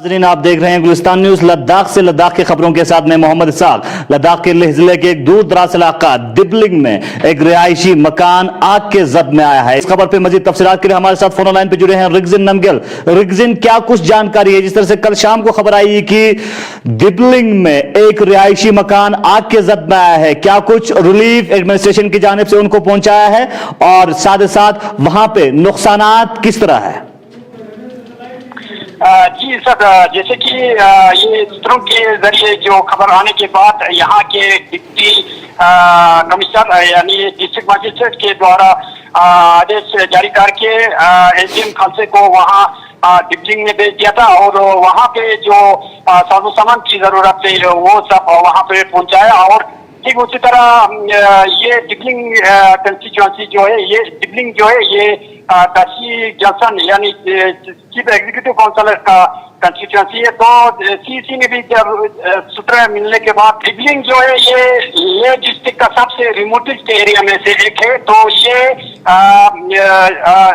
नाज़रीन, आप देख रहे हैं गुलिस्तान न्यूज। लद्दाख से लद्दाख की खबरों के साथ मैं मोहम्मद इसाक। लद्दाख के लेह जिले के एक दूर दराज इलाका दिबलिंग में एक रिहायशी मकान आग के जद में आया है। इस खबर पे मजीद तफसीलात के लिए हमारे साथ फोन लाइन पे जुड़े हैं रिगजिन नमगिल। रिगजिन, क्या कुछ जानकारी है? जिस तरह से कल शाम को खबर आई कि दिबलिंग में एक रिहायशी मकान आग के जद में आया है, क्या कुछ रिलीफ एडमिनिस्ट्रेशन की जानिब से उनको पहुंचाया है और साथ ही साथ वहां पे नुकसानात किस तरह है? जी सर, जैसे कि ये सूत्रों के जरिए जो खबर आने के बाद यहाँ के डिप्टी कमिश्नर यानी डिस्ट्रिक्ट मजिस्ट्रेट के द्वारा आदेश जारी करके एसडीएम खालसे को वहाँ डिप्टिंग में भेज दिया था और वहाँ पे जो साजो सामान की जरूरत थी वो सब वहाँ पे पहुँचाया। और ठीक उसी तरह ये डिबलिंग कंस्टिट्यूएंसी जो है, ये डिबलिंग जो है ये काशी जंक्शन यानी चीफ एग्जीक्यूटिव काउंसिलर का कंस्टिट्यूएंसी है। तो सीसी ने भी जब सूत्र मिलने के बाद डिबलिंग जो है ये डिस्ट्रिक्ट का सबसे रिमोटेस्ट एरिया में से एक है। तो ये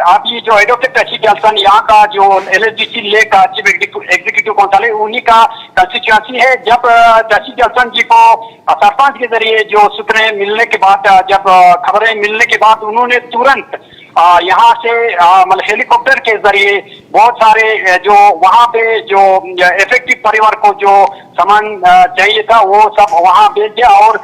आप ये जो एडोप्टेड काशी जंक्शन यहाँ का जो एलएसडीसी ले का चीफ एग्जीक्यूटिव काउंसिल है उन्हीं का कंस्टिट्यूएंसी है। जब काशी जंक्शन जी को सरपंच के जरिए जो सूत्रें मिलने के बाद, जब खबरें मिलने के बाद उन्होंने तुरंत यहाँ से मतलब हेलीकॉप्टर के जरिए बहुत सारे जो वहाँ पे जो इफेक्टिव परिवार को जो सामान चाहिए था वो सब वहाँ भेज दिया। और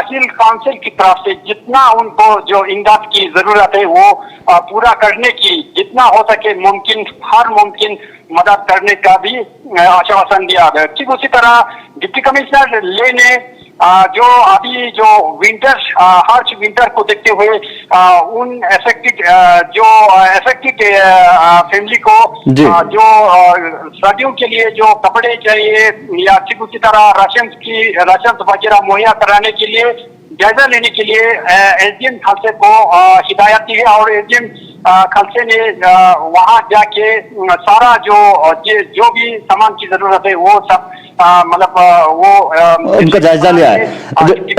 हिल काउंसिल की तरफ से जितना उनको जो इमदाद की जरूरत है वो पूरा करने की जितना हो सके मुमकिन हर मुमकिन मदद करने का भी आश्वासन दिया गया। ठीक उसी तरह डिप्टी कमिश्नर ले ने जो अभी जो विंटर हार्श विंटर को देखते हुए उन एफेक्टेड फैमिली को जो सर्दियों के लिए जो कपड़े चाहिए या ठीक उसी तरह राशन वगैरह मुहैया कराने के लिए जायजा लेने के लिए एसडीएम खालसे को हिदायत दी है। और एसडीएम खालसे ने वहां जाके सारा जो भी सामान की जरूरत है वो सब मतलब वो उनका जायजा लिया है।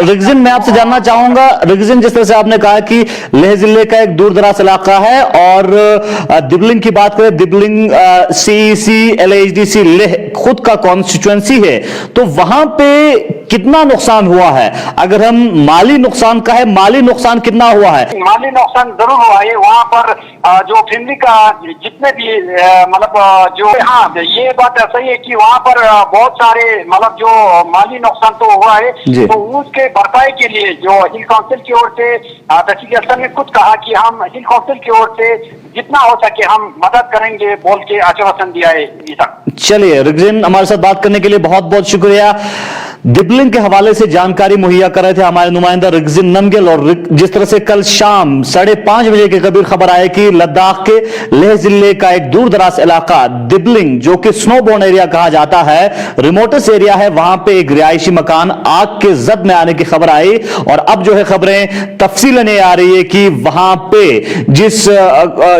रिगजिन, मैं आपसे जानना चाहूंगा, रिगजिन जिस तरह से आपने कहा कि लेह जिले का एक दूर दराज इलाका है और दिबलिंग की बात करें, दिबलिंग सीईसी एलएचडीसी लेह खुद का कॉन्स्टिट्यूएंसी है, तो वहां पे कितना नुकसान हुआ है? अगर हम माली नुकसान का है, माली नुकसान कितना हुआ है? माली नुकसान जरूर हुआ है वहां पर जो फैमिली का जितने भी मतलब जो, हाँ ये बात सही है कि वहां पर बहुत सारे मतलब जो माली नुकसान तो हुआ है। तो उसके भरपाई के लिए जो हिल काउंसिल की ओर से तहसील ने खुद कहा कि हम हिल काउंसिल की ओर से जितना हो सके हम मदद करेंगे बोल के आश्वासन दिया है। चलिए रिगजिन, हमारे साथ बात करने के लिए बहुत बहुत शुक्रिया। दिबलिंग के हवाले से जानकारी मुहैया कर रहे थे हमारे नुमाइंदा रिगजिन नमगिल। और जिस तरह से कल शाम 5:30 बजे के करीब खबर आई कि लद्दाख के लेह जिले का एक दूर दराज इलाका दिबलिंग, जो कि स्नोबोर्न एरिया कहा जाता है, रिमोटेस्ट एरिया है, वहां पे एक रिहायशी मकान आग के जद में आने की खबर आई। और अब जो है खबरें तफसीलन ये आ रही है कि वहां पे जिस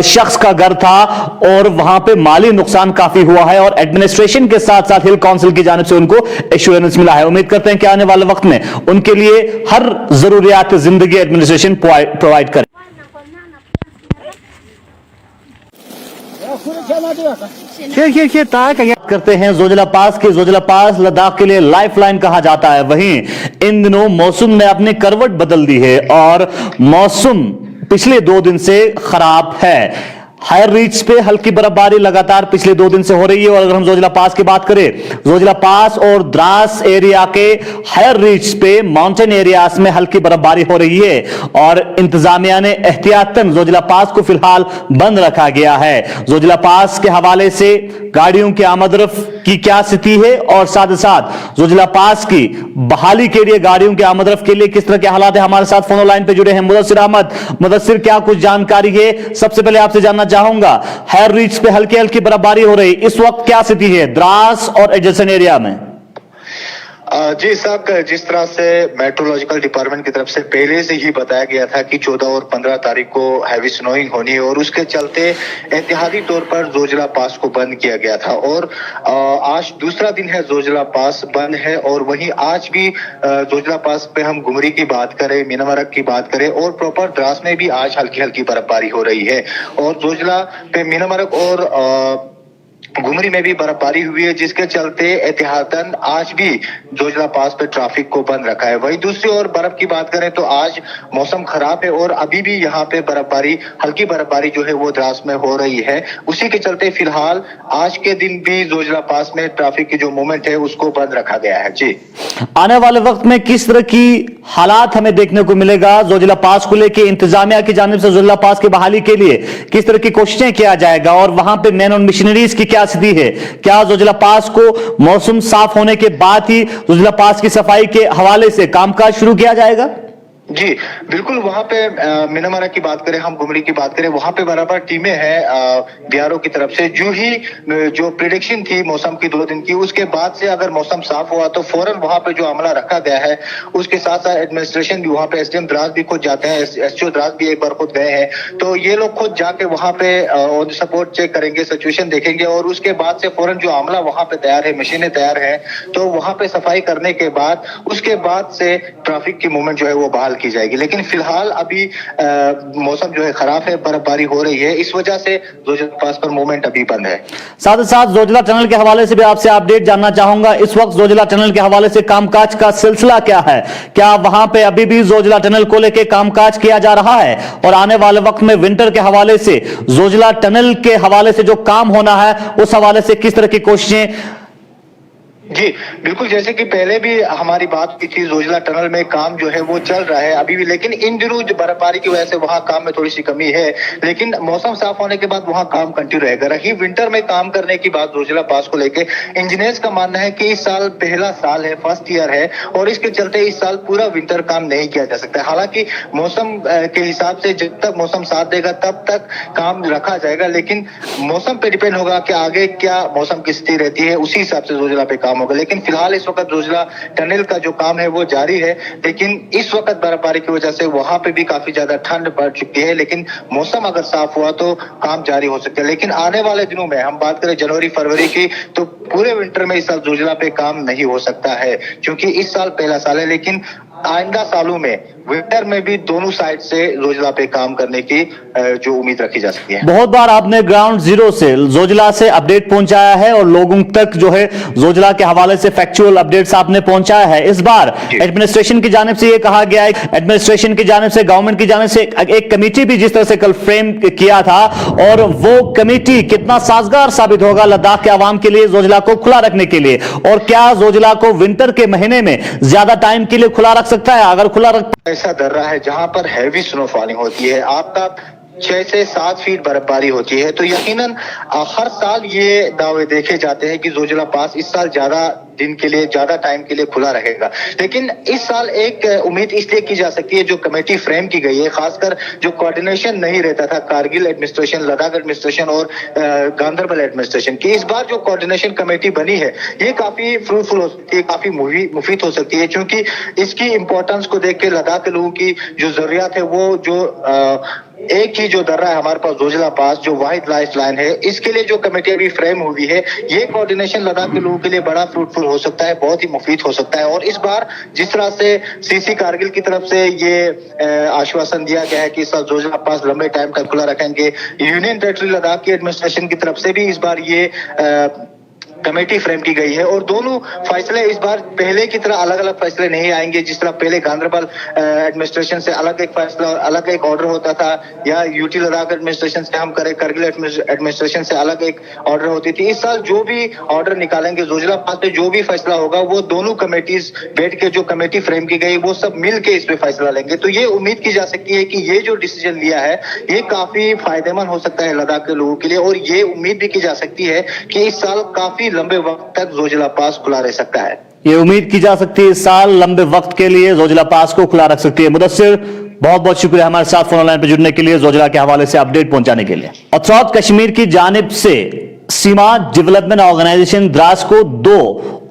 शख्स का घर था और वहां पे माली नुकसान काफी हुआ है और एडमिनिस्ट्रेशन के साथ साथ हिल काउंसिल की जानिब से उनको एश्योरेंस मिला है। उम्मीद करते हैं कि आने वाले वक्त में उनके लिए हर जरूरियात जिंदगी एडमिनिस्ट्रेशन प्रोवाइड करे। करते हैं जोजिला पास की। जोजिला पास लद्दाख के लिए लाइफलाइन कहा जाता है। वहीं इन दिनों मौसम ने अपनी करवट बदल दी है और मौसम पिछले 2 दिन से खराब है। हायर रीच पे हल्की बर्फबारी लगातार पिछले 2 दिन से हो रही है। और अगर हम जोजिला पास की बात करें, जोजिला पास और द्रास एरिया के हायर रीच पे माउंटेन एरियाज में हल्की बर्फबारी हो रही है और इंतजामिया ने एहतियातन जोजिला पास को फिलहाल बंद रखा गया है। जोजिला पास के हवाले से गाड़ियों की आमदरफ की क्या स्थिति है और साथ ही साथ जोजिला पास की बहाली के लिए गाड़ियों की आमदरफ के लिए किस तरह के हालात है, हमारे साथ फोन लाइन पे जुड़े हैं मुदस्सिर अहमद। मुदस्सिर, क्या कुछ जानकारी है? सबसे पहले आपसे जानना चाहूंगा, हायर रीच पे हल्की हल्की बर्फबारी हो रही, इस वक्त क्या स्थिति है द्रास और एडजेसेंट एरिया में? जी साहब, जिस तरह से मेट्रोलॉजिकल डिपार्टमेंट की तरफ से पहले से ही बताया गया था कि 14 और 15 तारीख को हैवी स्नोइंग होनी है और उसके चलते एहतियाती तौर पर जोजिला पास को बंद किया गया था। और आज दूसरा दिन है जोजिला पास बंद है। और वहीं आज भी जोजिला पास पे हम घुमरी की बात करें, मीनामरक की बात करें और प्रॉपर द्रास में भी आज हल्की हल्की बर्फबारी हो रही है। और जोजिला पे मीनामरक और घुमरी में भी बर्फबारी हुई है, जिसके चलते एहतियातन आज भी जोजिला पास पे ट्रैफिक को बंद रखा है। वहीं दूसरी ओर बर्फ की बात करें तो आज मौसम खराब है और अभी भी यहाँ पे बर्फबारी, हल्की बर्फबारी जो है वो द्रास में हो रही है। उसी के चलते फिलहाल आज के दिन भी जोजिला पास में ट्रैफिक की जो मूवमेंट है उसको बंद रखा गया है। जी, आने वाले वक्त में किस तरह की हालात हमें देखने को मिलेगा जोजिला पास को लेकर? इंतजामिया की जानिब से जोजिला पास की बहाली के लिए किस तरह की कोशिशें किया जाएगा और वहां पे मैन और मिशनरीज की क्या स्थिति है? क्या जोजिला पास को मौसम साफ होने के बाद ही जोजिला पास की सफाई के हवाले से कामकाज शुरू किया जाएगा? जी बिल्कुल। वहां पे मिनामारा की बात करें, हम घुमरी की बात करें, वहां पे बराबर टीमें हैं बीआरओ की तरफ से। जो प्रिडिक्शन थी मौसम की 2 दिन की, उसके बाद से अगर मौसम साफ हुआ तो फौरन वहां पे जो अमला रखा गया है, उसके साथ साथ एडमिनिस्ट्रेशन भी वहां पे, एसडीएम द्रास भी खुद जाते हैं, एसओ द्रास भी एक बार खुद गए हैं। तो ये लोग खुद जाके वहां पे ऑन सपोर्ट चेक करेंगे, सिचुएशन देखेंगे और उसके बाद से फौरन जो अमला वहां पे तैयार है, मशीनें तैयार है, तो वहां पे सफाई करने के बाद उसके बाद से ट्रैफिक की मूवमेंट जो है वो बहाल की जाएगी। लेकिन फिलहाल अभी मौसम जो है खराब है, बर्फबारी हो रही है, इस वजह से जोजिला पास पर मूवमेंट अभी बंद है। साथ ही साथ जोजिला टनल के हवाले से भी आपसे अपडेट जानना चाहूंगा। इस वक्त जोजिला टनल के हवाले से कामकाज का सिलसिला क्या है? क्या वहां पे अभी भी जोजिला टनल को लेकर कामकाज किया जा रहा है? और आने वाले वक्त में विंटर के हवाले से जोजिला टनल के हवाले से जो काम होना है उस हवाले से किस तरह की कोशिशें? जी बिल्कुल, जैसे कि पहले भी हमारी बात की थी, जोजिला टनल में काम जो है वो चल रहा है अभी भी, लेकिन इन दिनों जो बर्फबारी की वजह से वहां काम में थोड़ी सी कमी है। लेकिन मौसम साफ होने के बाद वहां काम कंटिन्यू रहेगा। रही विंटर में काम करने की बात जोजिला पास को लेके, इंजीनियर्स का मानना है कि इस साल पहला साल है, फर्स्ट ईयर है और इसके चलते इस साल पूरा विंटर काम नहीं किया जा सकता। हालांकि मौसम के हिसाब से जब तक मौसम साथ देगा तब तक काम रखा जाएगा, लेकिन मौसम पे डिपेंड होगा कि आगे क्या मौसम की स्थिति रहती है, उसी हिसाब से जोजिला पे काम होगा। लेकिन फिलहाल इस वक्त जोजिला टनल का जो काम है वो जारी है, लेकिन इस वक्त बर्फबारी की वजह से वहां पे भी काफी ज्यादा ठंड बढ़ चुकी है। लेकिन मौसम अगर साफ हुआ तो काम जारी हो सकता है। लेकिन आने वाले दिनों में हम बात करें जनवरी फरवरी की, तो पूरे विंटर में इस साल जोजिला पे काम नहीं हो सकता है, क्योंकि इस साल पहला साल है। लेकिन आइंदा सालों में विंटर में भी दोनों साइड से जोजिला पे काम करने की जो उम्मीद रखी जा सकती है। बहुत बार आपने ग्राउंड जीरो से जोजिला से अपडेट पहुंचाया है और लोगों तक जो है जोजिला के हवाले से फैक्चुअल अपडेट्स आपने पहुंचाया है। इस बार एडमिनिस्ट्रेशन की जानिब से यह कहा गया है, एडमिनिस्ट्रेशन की जानिब से, गवर्नमेंट की जानिब से एक कमेटी भी जिस तरह से कल फ्रेम किया था, और वो कमेटी कितना साजगार साबित होगा लद्दाख के आवाम के लिए जोजिला को खुला रखने के लिए? और क्या जोजिला को विंटर के महीने में ज्यादा टाइम के लिए खुला रख सकता है? अगर खुला रख ऐसा दर्रा है जहां पर हैवी स्नोफॉलिंग होती है, आपका 6 से 7 फीट बर्फबारी होती है, तो यकीनन हर साल ये दावे देखे जाते हैं कि जोजिला पास इस साल ज्यादा दिन के लिए, ज्यादा टाइम के लिए खुला रहेगा। लेकिन इस साल एक उम्मीद इसलिए की जा सकती है, जो कमेटी फ्रेम की गई है, खासकर जो कोऑर्डिनेशन नहीं रहता था कारगिल एडमिनिस्ट्रेशन, लद्दाख एडमिनिस्ट्रेशन और गांधरबल एडमिनिस्ट्रेशन की, इस बार जो कोऑर्डिनेशन कमेटी बनी है ये काफी फ्रूटफुल हो सकती है, काफी मुफीद हो सकती है, क्योंकि इसकी इंपॉर्टेंस को देख के लद्दाख के लोगों की जो जरूरियात है, वो जो एक ही जो दर्रा है हमारे पास जोजिला पास, जो वाहिद लाइफ लाइन है, इसके लिए जो कमेटी अभी फ्रेम हुई है, ये कोऑर्डिनेशन लद्दाख के लोगों के लिए बड़ा फ्रूटफुल हो सकता है, बहुत ही मुफीद हो सकता है। और इस बार जिस तरह से सीसी कारगिल की तरफ से ये आश्वासन दिया गया है कि इस साल जोजिला पास लंबे टाइम तक खुला रखेंगे, यूनियन टेरिटरी लद्दाख की एडमिनिस्ट्रेशन की तरफ से भी इस बार ये कमेटी फ्रेम की गई है। और दोनों फैसले इस बार पहले की तरह अलग अलग फैसले नहीं आएंगे, जिस तरह पहले गांधरबल एडमिनिस्ट्रेशन से अलग एक फैसला, अलग एक ऑर्डर होता था, या यूटी लद्दाख एडमिनिस्ट्रेशन से हम करें करगिल एडमिनिस्ट्रेशन से अलग एक ऑर्डर होती थी। इस साल जो भी ऑर्डर निकालेंगे जोजिला पास पे, जो भी फैसला होगा, वो दोनों कमेटीज बैठ के, जो कमेटी फ्रेम की गई, वो सब मिल के इस पे फैसला लेंगे। तो ये उम्मीद की जा सकती है कि ये जो डिसीजन लिया है ये काफी फायदेमंद हो सकता है लद्दाख के लोगों के लिए, और ये उम्मीद भी की जा सकती है कि इस साल काफी लंबे वक्त तक जोजिला पास खुला रह सकता है। ये उम्मीद की जा सकती है इस साल लंबे वक्त के लिए जोजिला पास को खुला रख सकती है। मुदस्सिर, बहुत बहुत शुक्रिया हमारे साथ फोन लाइन पर जुड़ने के लिए, जोजिला के हवाले से अपडेट पहुंचाने के लिए। ऑथोरिटी कश्मीर की जानिब से सीमा डेवलपमेंट ऑर्गेनाइजेशन द्रास को 2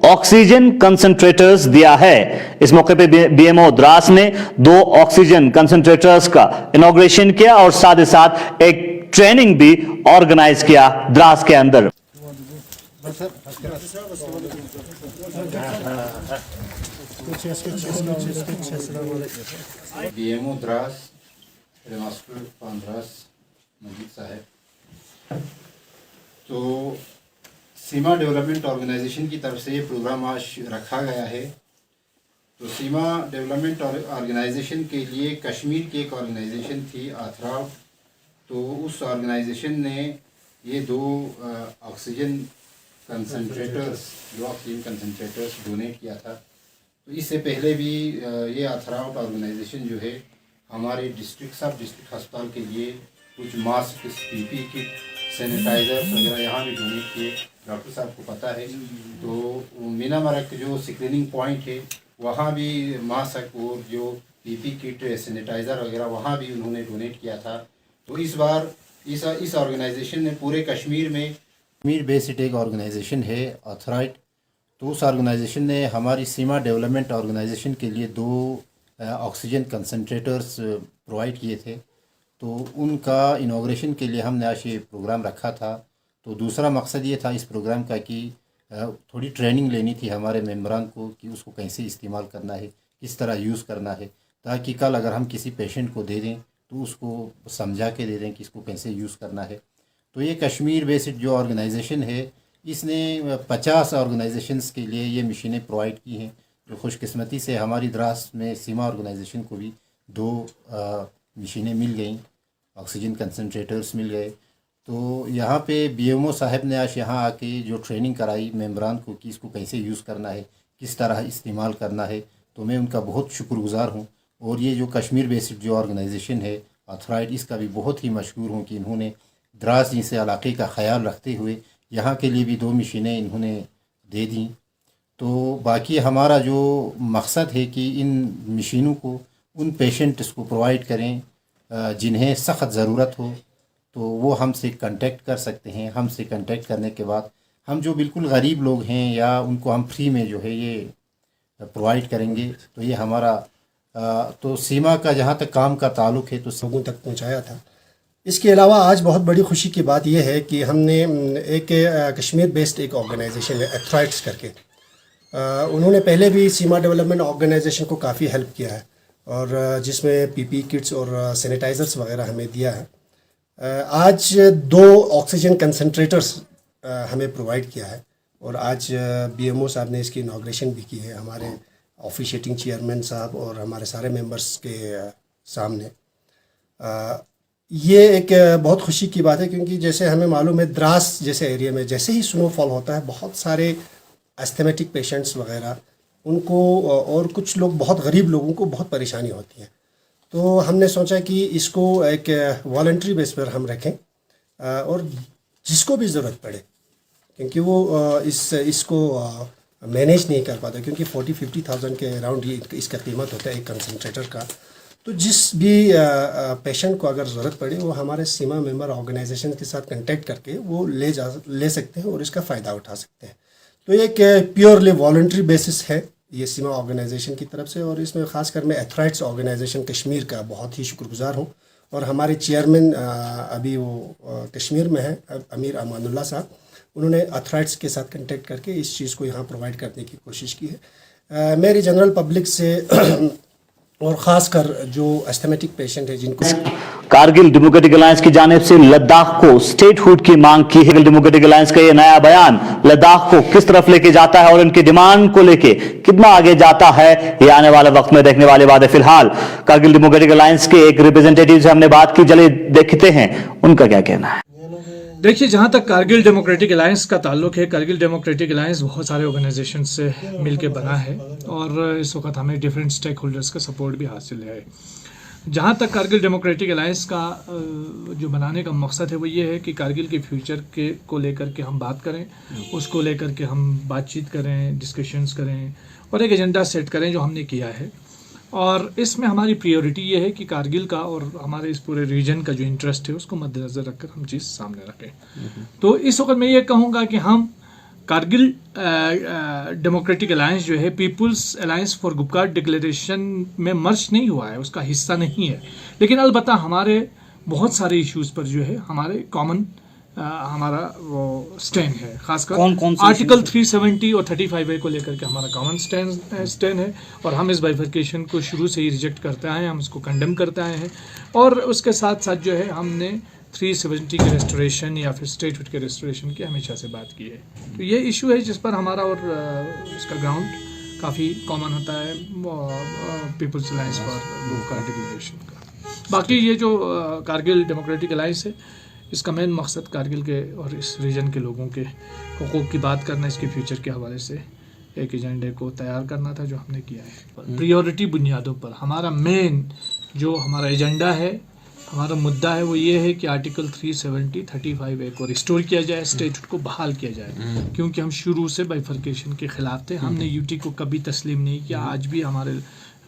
ऑक्सीजन कंसंट्रेटर्स दिया है। इस मौके पे बीएमओ द्रास ने 2 ऑक्सीजन कंसंट्रेटर्स का इनॉग्रेशन किया और साथ ही साथ एक ट्रेनिंग भी ऑर्गेनाइज किया द्रास के अंदर। बीएमओ द्रास मास्टर द्रास मजीद साहब, तो सीमा डेवलपमेंट ऑर्गेनाइजेशन की तरफ से ये प्रोग्राम आज रखा गया है। तो सीमा डेवलपमेंट ऑर्गेनाइजेशन के लिए कश्मीर की एक ऑर्गेनाइजेशन थी आथराव, तो उस ऑर्गेनाइजेशन ने ये 2 ऑक्सीजन कंसंट्रेटर्स डोनेट किया था। तो इससे पहले भी ये आथराव ऑर्गेनाइजेशन जो है हमारे सब डिस्ट्रिक्ट अस्पताल के लिए कुछ मास्क, पीपी किट, सैनिटाइजर वगैरह यहाँ भी डोनेट किए, डॉक्टर साहब को पता है। तो मीना मरक जो स्क्रीनिंग पॉइंट है वहाँ भी मास्क और जो पीपी किट, सैनिटाइज़र वगैरह वहाँ भी उन्होंने डोनेट किया था। तो इस बार इस ऑर्गेनाइजेशन ने पूरे कश्मीर बेस्ड एक ऑर्गेनाइजेशन है ऑथराइट। तो उस ऑर्गेनाइजेशन ने हमारी सीमा डेवलपमेंट ऑर्गेनाइजेशन के लिए 2 ऑक्सीजन कंसंट्रेटर्स प्रोवाइड किए थे। तो उनका इनॉग्रेशन के लिए हमने आज ये प्रोग्राम रखा था। तो दूसरा मकसद ये था इस प्रोग्राम का कि थोड़ी ट्रेनिंग लेनी थी हमारे मेंबरान को कि उसको कैसे इस्तेमाल करना है, किस तरह यूज़ करना है, ताकि कल अगर हम किसी पेशेंट को दे दें तो उसको समझा के दे दें कि इसको कैसे यूज़ करना है। तो ये कश्मीर बेस्ड जो ऑर्गेनाइजेशन है इसने 50 ऑर्गेनाइजेशंस के लिए ये मशीनें प्रोवाइड की हैं। तो खुशकिस्मती से हमारी द्रास में सीमा ऑर्गेनाइजेशन को भी 2 मशीनें मिल गई, ऑक्सीजन कंसंट्रेटर्स मिल गए। तो यहाँ पे बीएमओ साहब ने आज यहाँ आके जो ट्रेनिंग कराई मेंबरान को कि इसको कैसे यूज़ करना है, किस तरह इस्तेमाल करना है, तो मैं उनका बहुत शुक्रगुज़ार हूँ। और ये जो कश्मीर बेस्ड जो ऑर्गेनाइजेशन है ऑथराइट, इसका भी बहुत ही मशहूर हूँ कि इन्होंने द्रास जैसे इलाके का ख्याल रखते हुए यहाँ के लिए भी 2 मशीनें इन्होंने दे दी। तो बाकी हमारा जो मकसद है कि इन मशीनों को उन पेशेंट्स को प्रोवाइड करें जिन्हें सख्त ज़रूरत हो, तो वो हमसे कांटेक्ट कर सकते हैं। हमसे कांटेक्ट करने के बाद हम जो बिल्कुल गरीब लोग हैं या उनको हम फ्री में जो है ये प्रोवाइड करेंगे। तो ये हमारा तो सीमा का जहाँ तक काम का ताल्लुक़ है तो लोगों तक पहुँचाया था। इसके अलावा आज बहुत बड़ी खुशी की बात यह है कि हमने एक कश्मीर बेस्ड एक ऑर्गेनाइजेशन है एथराइट्स करके, उन्होंने पहले भी सीमा डेवलपमेंट ऑर्गेनाइजेशन को काफ़ी हेल्प किया है और जिसमें पीपी किट्स और सैनिटाइज़र्स वगैरह हमें दिया है। आज 2 ऑक्सीजन कंसंट्रेटर्स हमें प्रोवाइड किया है और आज बीएमओ साहब ने इसकी इनॉग्रेशन भी की है हमारे ऑफिशिएटिंग चेयरमैन साहब और हमारे सारे मेंबर्स के सामने। ये एक बहुत खुशी की बात है क्योंकि जैसे हमें मालूम है द्रास जैसे एरिया में जैसे ही स्नोफॉल होता है बहुत सारे एस्थमेटिक पेशेंट्स वगैरह उनको और कुछ लोग बहुत गरीब लोगों को बहुत परेशानी होती है। तो हमने सोचा कि इसको एक वॉलंटरी बेस पर हम रखें और जिसको भी ज़रूरत पड़े, क्योंकि वो इसको मैनेज नहीं कर पाता क्योंकि 40-50,000 के अराउंड ये इसका कीमत होता है एक कंसंट्रेटर का। तो जिस भी पेशेंट को अगर ज़रूरत पड़े वो हमारे सीमा मेंबर ऑर्गेनाइजेशन के साथ कांटेक्ट करके वो ले सकते हैं और इसका फ़ायदा उठा सकते हैं। तो एक प्योरली वॉलंटरी बेसिस है ये सीमा ऑर्गेनाइजेशन की तरफ से और इसमें ख़ासकर मैं एथराइट्स ऑर्गेनाइजेशन कश्मीर का बहुत ही शुक्रगुजार हूँ और हमारे चेयरमैन अभी वो कश्मीर में है अमीर अमानुल्लाह साहब, उन्होंने एथराइट्स के साथ कांटेक्ट करके इस चीज़ को यहाँ प्रोवाइड करने की कोशिश की है। मेरी जनरल पब्लिक से और ख़ासकर जो एस्थमेटिक पेशेंट है जिनको कारगिल डेमोक्रेटिक अलायंस की जानिब से लद्दाख को स्टेटहुड की मांग की है। डेमोक्रेटिक अलायंस का ये नया बयान लद्दाख को किस तरफ लेके जाता है और इनकी डिमांड को लेके कितना आगे जाता है, ये आने वाले वक्त में देखने वाली बात है। फिलहाल कारगिल डेमोक्रेटिक अलायंस के एक रिप्रेजेंटेटिव से हमने बात की, चलिए देखते हैं उनका क्या कहना है। देखिए, जहाँ तक कारगिल डेमोक्रेटिक अलायंस का ताल्लुक है, कारगिल डेमोक्रेटिक अलायंस बहुत सारे ऑर्गेनाइजेशन से मिलकर बना है और इस वक्त हमें डिफरेंट स्टेक होल्डर्स का सपोर्ट भी हासिल है। जहाँ तक कारगिल डेमोक्रेटिक अलायंस का जो बनाने का मकसद है वो ये है कि कारगिल के फ्यूचर को लेकर के हम बात करें, उसको लेकर के हम बातचीत करें, डिस्कशंस करें और एक एजेंडा सेट करें जो हमने किया है। और इसमें हमारी प्रायोरिटी ये है कि कारगिल का और हमारे इस पूरे रीजन का जो इंटरेस्ट है उसको मद्देनज़र रखकर हम चीज़ सामने रखें। तो इस वक्त मैं ये कहूँगा कि हम कारगिल डेमोक्रेटिक अलायंस जो है people's alliance for Gupkar declaration में मर्ज नहीं हुआ है, उसका हिस्सा नहीं है, लेकिन अलबत्ता हमारे बहुत सारे इश्यूज़ पर जो है हमारे कॉमन हमारा वो स्टैंड है। खासकर आर्टिकल 370 और 35A को लेकर के हमारा कॉमन स्टैंड है और हम इस बाइफर्केशन को शुरू से ही रिजेक्ट करते आए हैं, हम इसको कंडेम करते आए हैं और उसके साथ साथ जो है हमने 370 के रेस्टोरेशन या फिर स्टेटहुड के रेस्टोरेशन की हमेशा से बात की है। तो ये इशू है जिस पर हमारा और इसका ग्राउंड काफ़ी कॉमन होता है people's alliance for Gupkar declaration का। बाकी ये जो कारगिल डेमोक्रेटिक अलायंस है, इसका मेन मकसद कारगिल के और इस रीजन के लोगों के हुकूक की बात करना, इसके फ्यूचर के हवाले से एक एजेंडे को तैयार करना था, जो हमने किया है। प्रायोरिटी बुनियादों पर हमारा मेन जो हमारा एजेंडा है, हमारा मुद्दा है, वो ये है कि आर्टिकल 370 35A को रिस्टोर किया जाए, स्टेटहुड को बहाल किया जाए, क्योंकि हम शुरू से बाइफर्केशन के खिलाफ थे। हमने यूटी को कभी तस्लीम नहीं किया, आज भी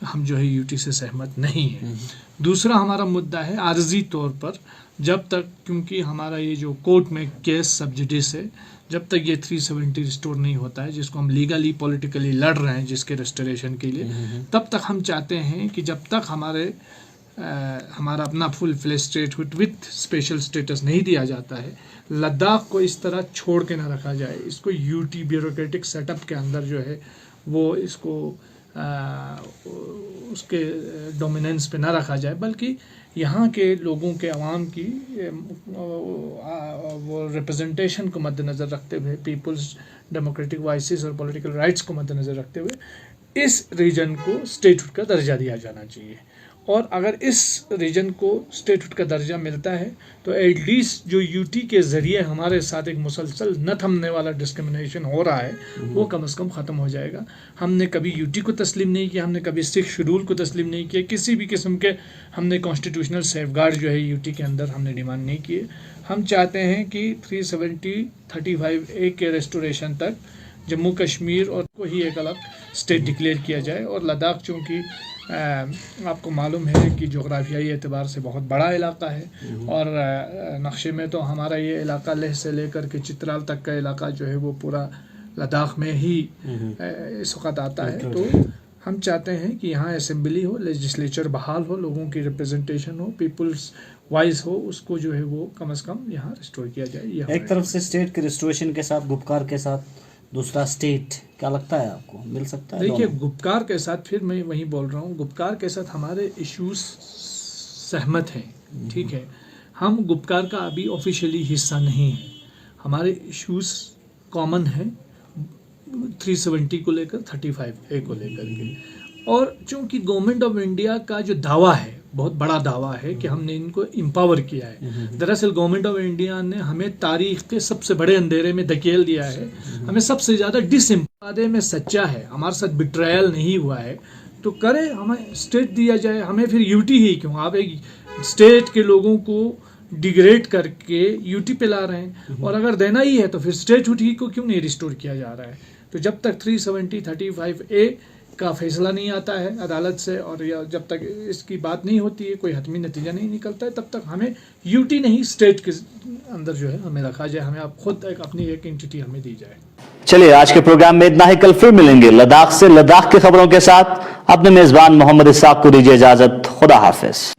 हम जो है यूटी से सहमत नहीं है। दूसरा हमारा मुद्दा है आर्जी तौर पर, जब तक, क्योंकि हमारा ये जो कोर्ट में केस सब जुडिस है, जब तक ये 370 रिस्टोर नहीं होता है, जिसको हम लीगली पॉलिटिकली लड़ रहे हैं जिसके रेस्टोरेशन के लिए, तब तक हम चाहते हैं कि जब तक हमारा अपना full fledge statehood with special status नहीं दिया जाता है, लद्दाख को इस तरह छोड़ के ना रखा जाए, इसको यूटी ब्यूरोक्रेटिक सेटअप के अंदर जो है वो इसको उसके डोमिनेंस पे ना रखा जाए, बल्कि यहाँ के लोगों के अवाम की वो रिप्रेजेंटेशन को मद्देनज़र रखते हुए, पीपल्स डेमोक्रेटिक वॉइसेस और पॉलिटिकल राइट्स को मद्देनज़र रखते हुए इस रीजन को स्टेटहुड का दर्जा दिया जाना चाहिए। और अगर इस रीजन को स्टेटहुड का दर्जा मिलता है तो एटलीस्ट जो यूटी के ज़रिए हमारे साथ एक मुसलसल न थमने वाला डिस्क्रिमिनेशन हो रहा है, वो कम से कम ख़त्म हो जाएगा। हमने कभी यूटी को तस्लीम नहीं किया, हमने कभी 6 शेड्यूल को तस्लीम नहीं किया, किसी भी किस्म के हमने कॉन्स्टिट्यूशनल सेफगार्ड जो है यूटी के अंदर हमने डिमांड नहीं किए। हम चाहते हैं कि 370 35A के रेस्टोरेशन तक जम्मू कश्मीर और को ही एक अलग स्टेट डिक्लेयर किया जाए। और लद्दाख चूँकि आपको मालूम है कि जोग्राफियाई एतबार से बहुत बड़ा इलाका है, और नक्शे में तो हमारा ये इलाका लेह से लेकर के चित्राल तक का इलाका जो है वो पूरा लद्दाख में ही इस वक्त आता है। तो हम चाहते हैं कि यहाँ असेंबली हो, लेजिस्लेचर बहाल हो, लोगों की रिप्रेजेंटेशन हो, पीपल्स वॉइस हो, उसको जो है वो कम से कम यहाँ रिस्टोर किया जाए। एक तरफ से स्टेट के रिस्टोरेशन के साथ, गुपकार के साथ दूसरा स्टेट, क्या लगता है आपको मिल सकता है? देखिए, गुपकार के साथ, फिर मैं वही बोल रहा हूँ, गुपकार के साथ हमारे इश्यूज सहमत हैं, ठीक है। हम गुपकार का अभी ऑफिशियली हिस्सा नहीं है, हमारे इश्यूज कॉमन हैं 370 को लेकर, 35A को लेकर के। और चूंकि गवर्नमेंट ऑफ इंडिया का जो दावा है, बहुत बड़ा दावा है कि हमने इनको एम्पावर किया है, दरअसल गवर्नमेंट ऑफ इंडिया ने हमें तारीख के सबसे बड़े अंधेरे में धकेल दिया है, हमें सबसे ज़्यादा डिसएम्पावर में सच्चा है, हमारे साथ बिट्रायल नहीं हुआ है। तो करे, हमें स्टेट दिया जाए, हमें फिर यूटी ही क्यों? आप एक स्टेट के लोगों को डिग्रेड करके यूटी पे ला रहे हैं, और अगर देना ही है तो फिर स्टेटहुड ही को क्यों नहीं रिस्टोर किया जा रहा है? तो जब तक 370 35A का फैसला नहीं आता है अदालत से, और या जब तक इसकी बात नहीं होती है, कोई हतमी नतीजा नहीं निकलता है, तब तक हमें यूटी नहीं स्टेट के अंदर जो है हमें रखा जाए, हमें आप खुद अपनी एक एंटिटी हमें दी जाए। चलिए, आज के प्रोग्राम में इतना ही। कल फिर मिलेंगे लद्दाख से, लद्दाख की खबरों के साथ। अपने मेजबान मोहम्मद इसाक को दीजिए इजाजत। खुदा हाफिज।